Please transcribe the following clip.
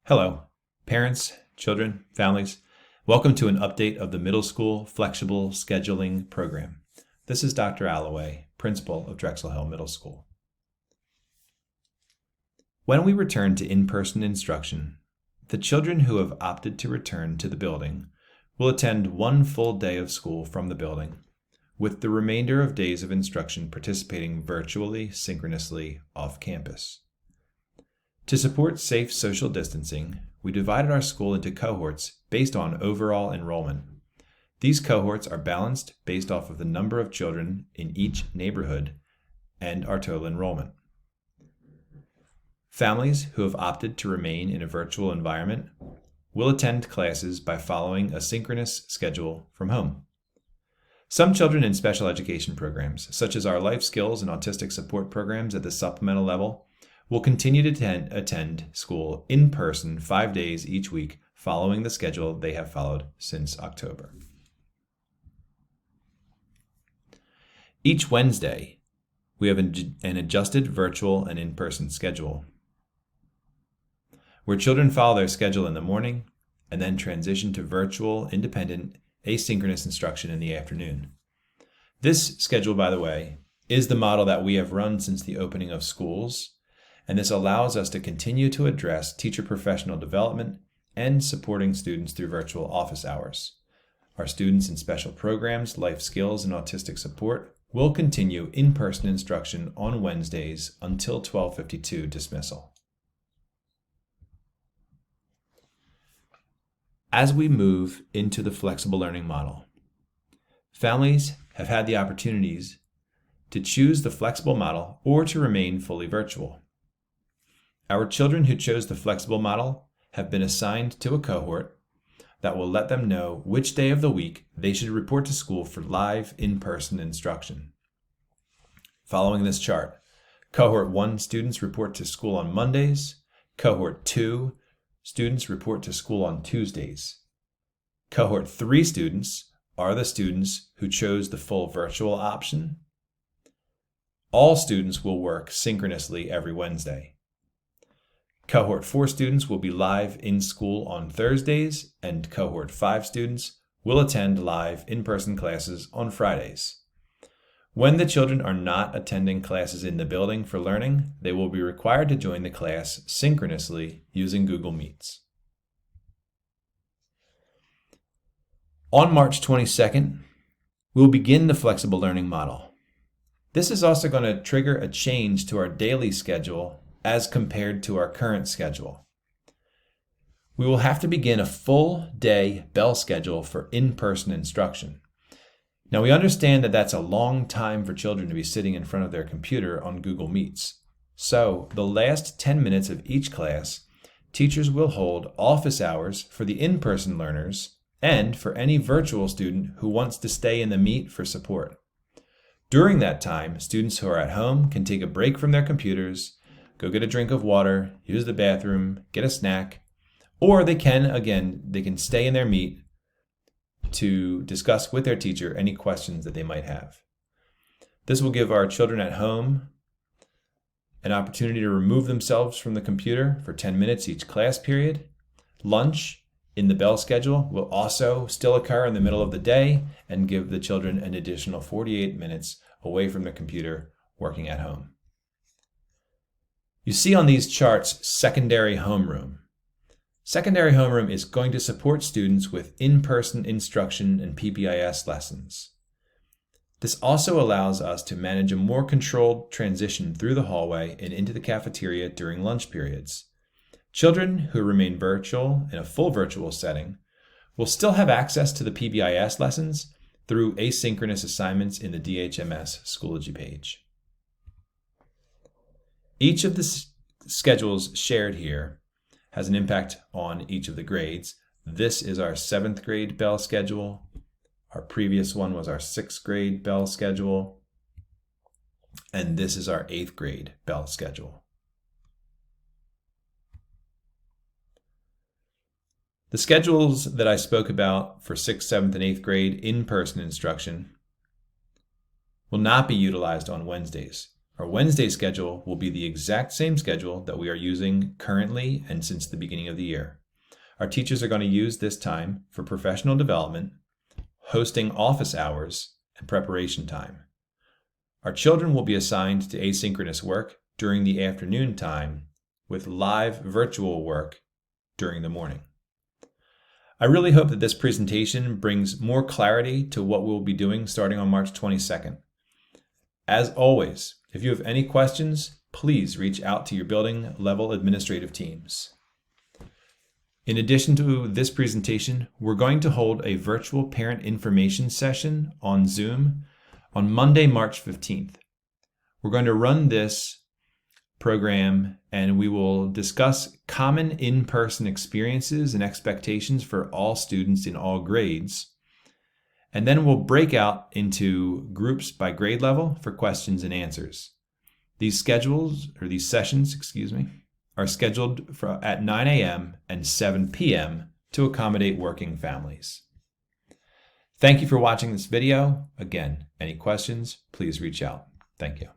Hello, parents, children, families. Welcome to an update of the Middle School Flexible Scheduling Program. This is Dr. Alloway, Principal of Drexel Hill Middle School. When we return to in-person instruction, the children who have opted to return to the building will attend one full day of school from the building, with the remainder of days of instruction participating virtually, synchronously off campus. To support safe social distancing, we divided our school into cohorts based on overall enrollment. These cohorts are balanced based off of the number of children in each neighborhood and our total enrollment. Families who have opted to remain in a virtual environment will attend classes by following a synchronous schedule from home. Some children in special education programs, such as our life skills and autistic support programs at the supplemental level, will continue to attend school in person 5 days each week following the schedule they have followed since October. Each Wednesday, we have an adjusted virtual and in-person schedule, where children follow their schedule in the morning and then transition to virtual, independent, asynchronous instruction in the afternoon. This schedule, by the way, is the model that we have run since the opening of schools, and this allows us to continue to address teacher professional development and supporting students through virtual office hours. Our students in special programs, life skills, and autistic support will continue in-person instruction on Wednesdays until 12:52 dismissal. As we move into the flexible learning model, families have had the opportunities to choose the flexible model or to remain fully virtual. Our children who chose the flexible model have been assigned to a cohort that will let them know which day of the week they should report to school for live in-person instruction. Following this chart, Cohort 1 students report to school on Mondays, Cohort 2 students report to school on Tuesdays. Cohort 3 students are the students who chose the full virtual option. All students will work synchronously every Wednesday. Cohort 4 students will be live in school on Thursdays, and Cohort 5 students will attend live in-person classes on Fridays. When the children are not attending classes in the building for learning, they will be required to join the class synchronously using Google Meets. On March 22nd, we'll begin the flexible learning model. This is also going to trigger a change to our daily schedule as compared to our current schedule. We will have to begin a full day bell schedule for in-person instruction. Now we understand that that's a long time for children to be sitting in front of their computer on Google Meets. So the last 10 minutes of each class, teachers will hold office hours for the in-person learners and for any virtual student who wants to stay in the Meet for support. During that time, students who are at home can take a break from their computers, go get a drink of water, use the bathroom, get a snack, or they can stay in their Meet to discuss with their teacher any questions that they might have. This will give our children at home an opportunity to remove themselves from the computer for 10 minutes each class period. Lunch in the bell schedule will also still occur in the middle of the day and give the children an additional 48 minutes away from the computer working at home. You see on these charts secondary homeroom. Secondary homeroom is going to support students with in-person instruction and PBIS lessons. This also allows us to manage a more controlled transition through the hallway and into the cafeteria during lunch periods. Children who remain virtual in a full virtual setting will still have access to the PBIS lessons through asynchronous assignments in the DHMS Schoology page. Each of the schedules shared here has an impact on each of the grades. This is our 7th grade bell schedule. Our previous one was our 6th grade bell schedule. And this is our 8th grade bell schedule. The schedules that I spoke about for 6th, 7th, and 8th grade in-person instruction will not be utilized on Wednesdays. Our Wednesday schedule will be the exact same schedule that we are using currently and since the beginning of the year. Our teachers are going to use this time for professional development, hosting office hours, and preparation time. Our children will be assigned to asynchronous work during the afternoon time with live virtual work during the morning. I really hope that this presentation brings more clarity to what we'll be doing starting on March 22nd. As always, if you have any questions, please reach out to your building level administrative teams. In addition to this presentation, we're going to hold a virtual parent information session on Zoom on Monday, March 15th. We're going to run this program and we will discuss common in-person experiences and expectations for all students in all grades. And then we'll break out into groups by grade level for questions and answers. These sessions, are scheduled at 9 a.m. and 7 p.m. to accommodate working families. Thank you for watching this video. Again, any questions, please reach out. Thank you.